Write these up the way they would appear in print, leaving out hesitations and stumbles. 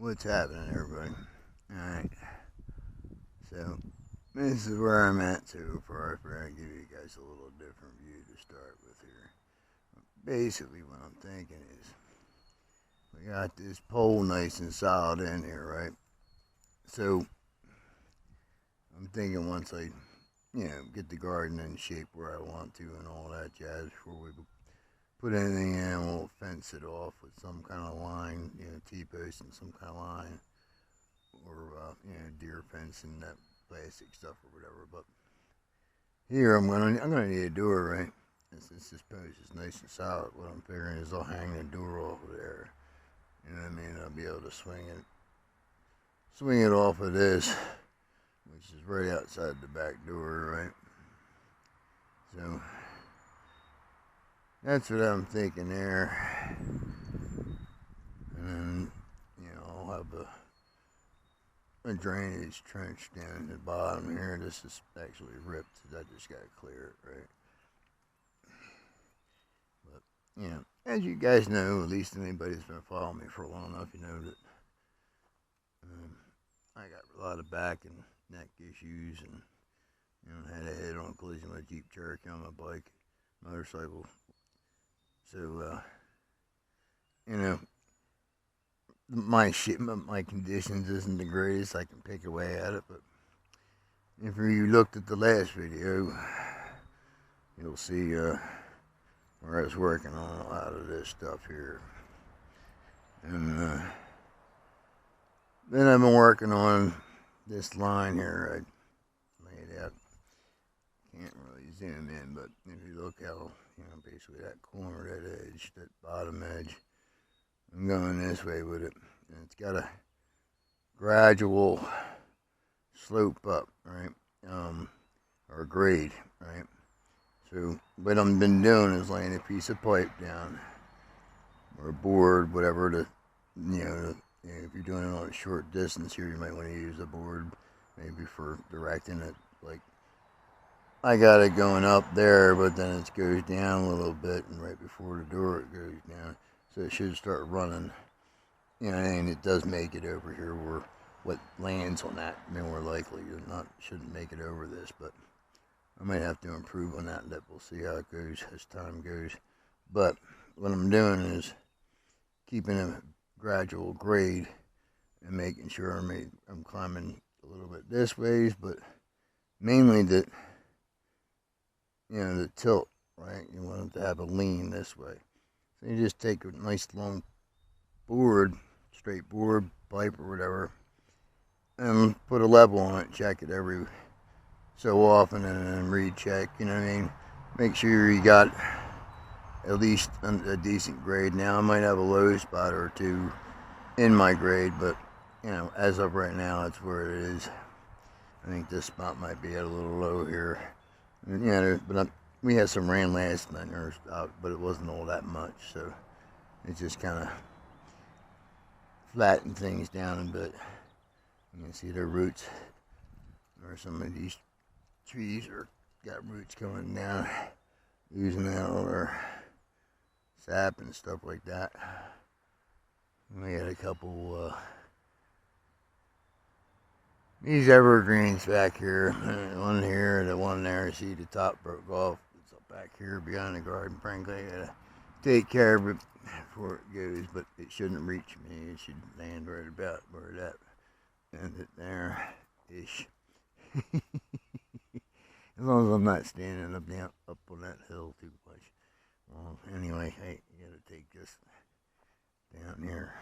What's happening, everybody? Alright, so this is where I'm at so far. I figured I'd give you guys a little different view to start with here. Basically, what I'm thinking is we got this pole nice and solid in here, right? So I'm thinking once I, get the garden in shape where I want to and all that jazz before we put anything in, we'll fence it off with some kind of line, T-post and some kind of line, or deer fence and that plastic stuff or whatever. But here I'm gonna need a door, right? And since this post is nice and solid, what I'm figuring is I'll hang the door off of there. You know what I mean? I'll be able to swing it off of this, which is right outside the back door, right? So that's what I'm thinking there. And then, I'll have a drainage trench down at the bottom here. This is actually ripped. I just got to clear it, right? But, as you guys know, at least anybody that's been following me for long enough, you know that I got a lot of back and neck issues, and had a head-on collision with a Jeep Cherokee on my bike, motorcycle. So, my conditions isn't the greatest. I can pick away at it, but if you looked at the last video, you'll see where I was working on a lot of this stuff here. And then I've been working on this line here. I laid out. Can't really zoom in, but if you look how, basically that corner, that edge, that bottom edge, I'm going this way with it. And it's got a gradual slope up, right? Or grade, right? So what I've been doing is laying a piece of pipe down, or a board, whatever, if you're doing it on a short distance here, you might want to use a board, maybe for directing it. Like, I got it going up there, but then it goes down a little bit, and right before the door it goes down. So it should start running, and it does make it over here where what lands on that more likely shouldn't make it over this, but I might have to improve on that. We'll see how it goes as time goes. But what I'm doing is keeping a gradual grade and making sure I'm climbing a little bit this ways, but mainly that, the tilt, right? You want it to have a lean this way. So you just take a nice long board, straight board, pipe or whatever, and put a level on it, check it every so often, and then recheck, you know what I mean? Make sure you got at least a decent grade. Now I might have a low spot or two in my grade, but as of right now, that's where it is. I think this spot might be at a little low here. But we had some rain last night, but it wasn't all that much, so it just kind of flattened things down a bit. You can see the roots, or some of these trees got roots coming down, using out all their sap and stuff like that. We had a couple these evergreens back here, one here and the one there. See, the top broke off. It's up back here behind the garden. Frankly, I gotta take care of it before it goes, but it shouldn't reach me. It should land right about where that ended there ish. As long as I'm not standing up on that hill too much. Well, anyway, hey, you gotta take this down here.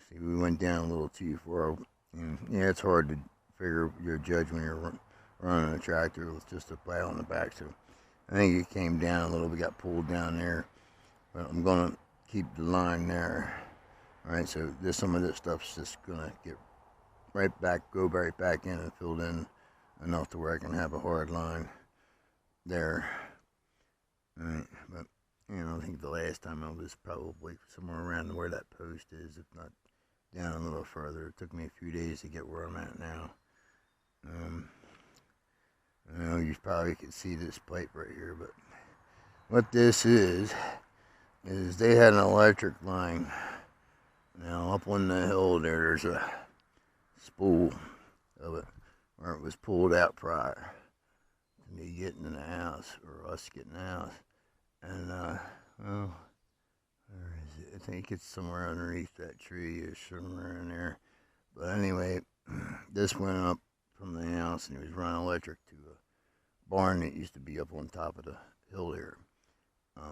See, we went down a little too far. And it's hard to judge when you're running a tractor with just a plow on the back. So I think it came down a little bit, got pulled down there. But I'm gonna keep the line there. All right, so some of this stuff's just gonna get go right back in and filled in enough to where I can have a hard line there. All right, but I think the last time I was probably somewhere around where that post is, if not down a little further. It took me a few days to get where I'm at now. You probably could see this pipe right here, but what this is they had an electric line. Now up on the hill there's a spool of it where it was pulled out prior to me getting in the house, or us getting in the house. And well, where is it? I think it's somewhere underneath that tree or somewhere in there. But anyway, this went up from the house and it was running electric to a barn that used to be up on top of the hill here.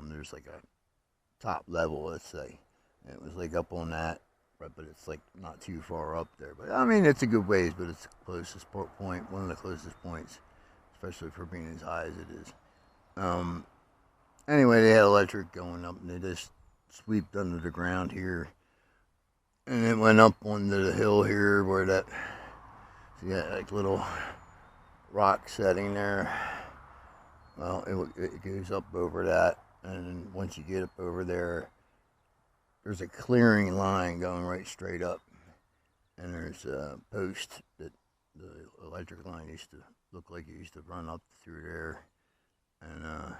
There's like a top level, let's say. And it was like up on that, right, but it's like not too far up there. But I mean, it's a good ways, but it's the closest point, one of the closest points, especially for being as high as it is. Um, anyway, they had electric going up, and they just sweeped under the ground here, and it went up onto the hill here where that, see that like little rock setting there. Well, it goes up over that, and once you get up over there, there's a clearing line going right straight up, and there's a post that the electric line used to look like it used to run up through there, and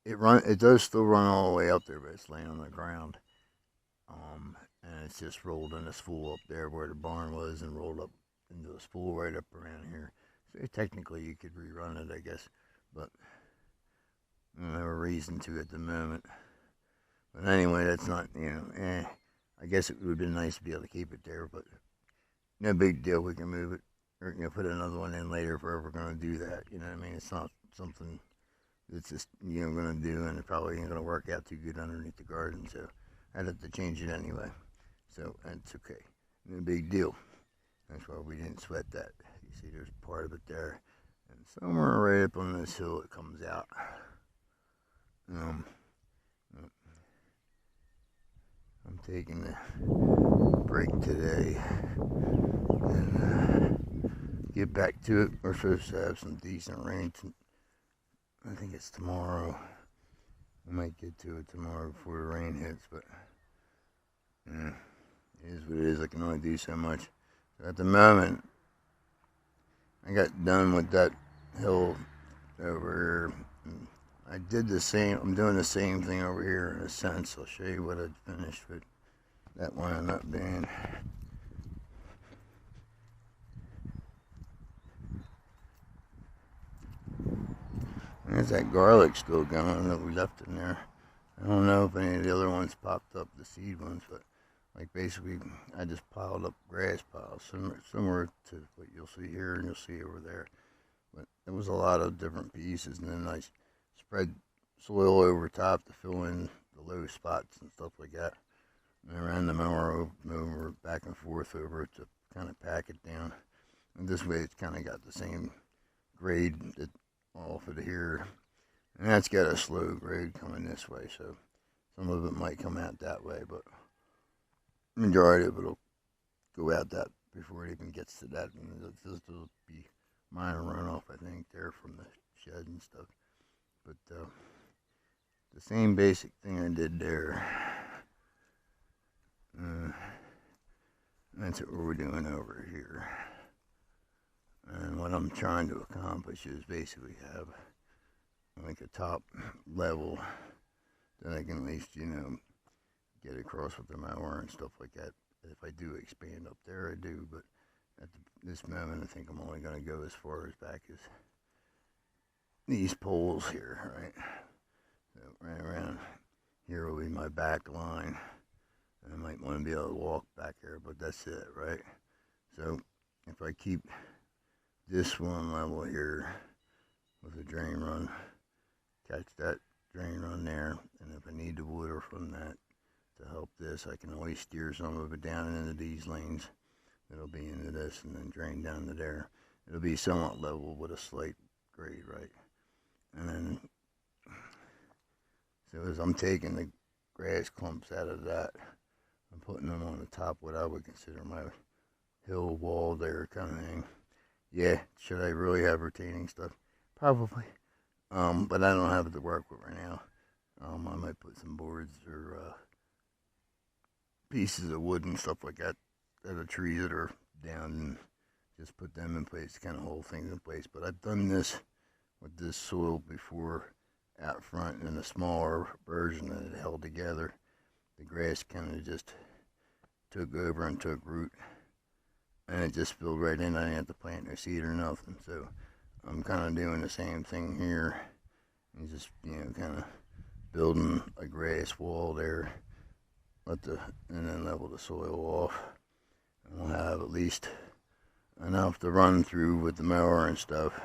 it does still run all the way up there, but it's laying on the ground, and it's just rolled in a spool up there where the barn was, and rolled up into a spool right up around here. So technically, you could rerun it, I guess, but no reason to at the moment. But anyway, that's not, I guess it would have been nice to be able to keep it there, but no big deal. We can move it, or put another one in later if we're ever going to do that. You know what I mean? It's not something that's just going to do, and it probably ain't going to work out too good underneath the garden. So I'd have to change it anyway. So that's okay. No big deal. That's why we didn't sweat that. You see, there's part of it there, and somewhere right up on this hill it comes out. I'm taking a break today and get back to it. We're supposed to have some decent rain. I think it's tomorrow. I might get to it tomorrow before the rain hits, but it is what it is. I can only do so much. So at the moment, I got done with that hill over here. I did the same. I'm doing the same thing over here in a sense. I'll show you what I finished with that one up being. There's that garlic still going that we left in there. I don't know if any of the other ones popped up, the seed ones, but like basically I just piled up grass piles similar to what you'll see here and you'll see over there. But there was a lot of different pieces, and then I spread soil over top to fill in the low spots and stuff like that. And I ran the mower over back and forth over it to kind of pack it down. And this way it's kind of got the same grade that off of here. And that's got a slow grade coming this way, so some of it might come out that way, but the majority of it will go out that before it even gets to that. And this will be minor runoff, I think, there from the shed and stuff. But the same basic thing I did there. That's what we're doing over here. And what I'm trying to accomplish is basically have like a top level that I can at least, get across with the mower and stuff like that. If I do expand up there, I do, but at this moment, I think I'm only going to go as far as back as these poles here, right? So right around here will be my back line. And I might want to be able to walk back here, but that's it, right? So if I keep this one level here with a drain run, catch that drain run there, and if I need the water from that to help this, I can always steer some of it down into these lanes. It'll be into this and then drain down to there. It'll be somewhat level with a slight grade, right? And then, so as I'm taking the grass clumps out of that, I'm putting them on the top, what I would consider my hill wall there kind of thing. Yeah, should I really have retaining stuff? Probably. But I don't have it to work with right now. I might put some boards or pieces of wood and stuff like that of the trees that are down, and just put them in place, kind of hold things in place. But I've done this with this soil before out front, and the smaller version that it held together. The grass kind of just took over and took root, and it just filled right in. I didn't have to plant no seed or nothing. So I'm kind of doing the same thing here, and just kind of building a grass wall there, and then level the soil off, and we'll have at least enough to run through with the mower and stuff.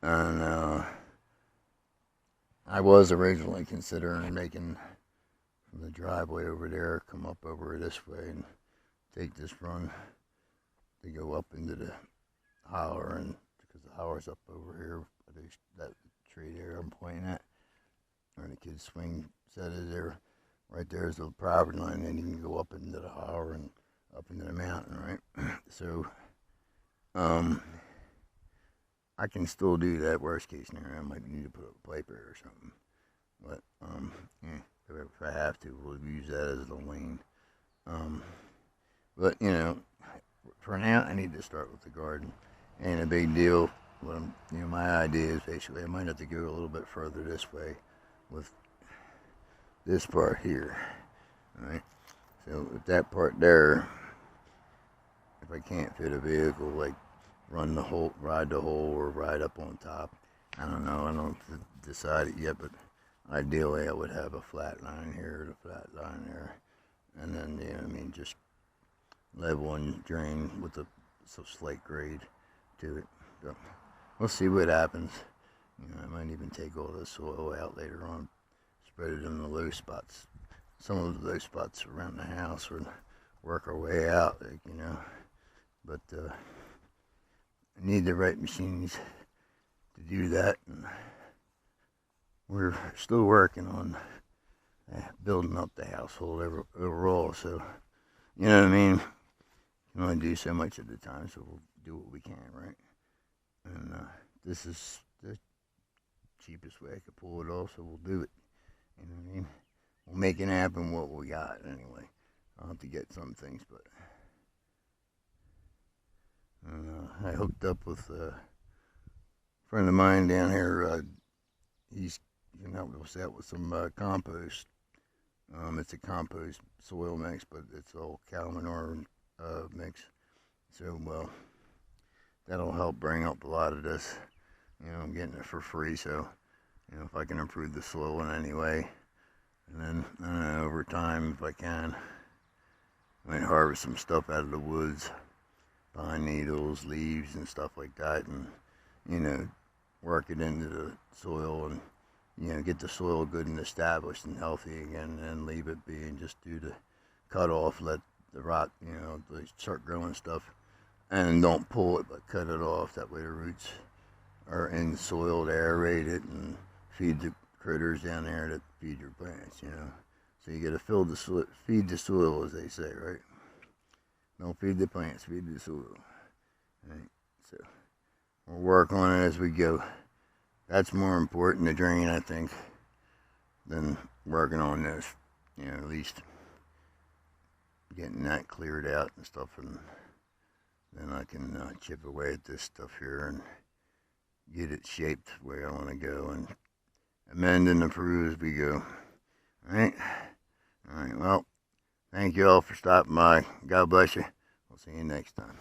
And I was originally considering making from the driveway over there, come up over this way and take this run to go up into the holler, and because the holler's up over here, that tree there I'm pointing at, where the kids' swing set is there. Right there's the property line, then you can go up into the holler and up into the mountain, right? So, I can still do that. Worst case scenario, I might need to put up a pipe there or something. But, if I have to, we'll use that as the lane. But, for now, I need to start with the garden. Ain't a big deal. But, my idea is basically I might have to go a little bit further this way with this part here. Alright? So, with that part there, if I can't fit a vehicle, like ride the hole, or ride up on top, I don't know. I don't decide it yet, but ideally I would have a flat line here, a flat line there, and then, just level and drain with some slight grade to it. So we'll see what happens. I might even take all the soil out later on, spread it in the low spots. Some of the low spots around the house, or work our way out, but I need the right machines to do that, and we're still working on building up the household overall. So, you know what I mean? You can only do so much at a time, so we'll do what we can, right? And this is the cheapest way I could pull it off, so we'll do it. You know what I mean? We'll make it happen what we got anyway. I'll have to get some things, but I hooked up with a friend of mine down here. He's helped us out with some compost. It's a compost soil mix, but it's all cow manure mix. So, that'll help bring up a lot of this. I'm getting it for free, so, if I can improve the soil in any way. And then, I don't know, over time, if I can, I might harvest some stuff out of the woods, pine needles, leaves, and stuff like that, and, work it into the soil, and, get the soil good and established and healthy again, and leave it be, and just do the cut off, let the rot, they start growing stuff, and don't pull it, but cut it off. That way the roots are in the soil to aerate it and feed the critters down there that feed your plants, So you got to feed the soil, as they say, right? Don't feed the plants, feed the soil. Right? So we'll work on it as we go. That's more important to drain, I think, than working on this. At least getting that cleared out and stuff, and then I can chip away at this stuff here and get it shaped where I want to go, and amend and improve as we go. Alright? Alright, well, thank you all for stopping by. God bless you. We'll see you next time.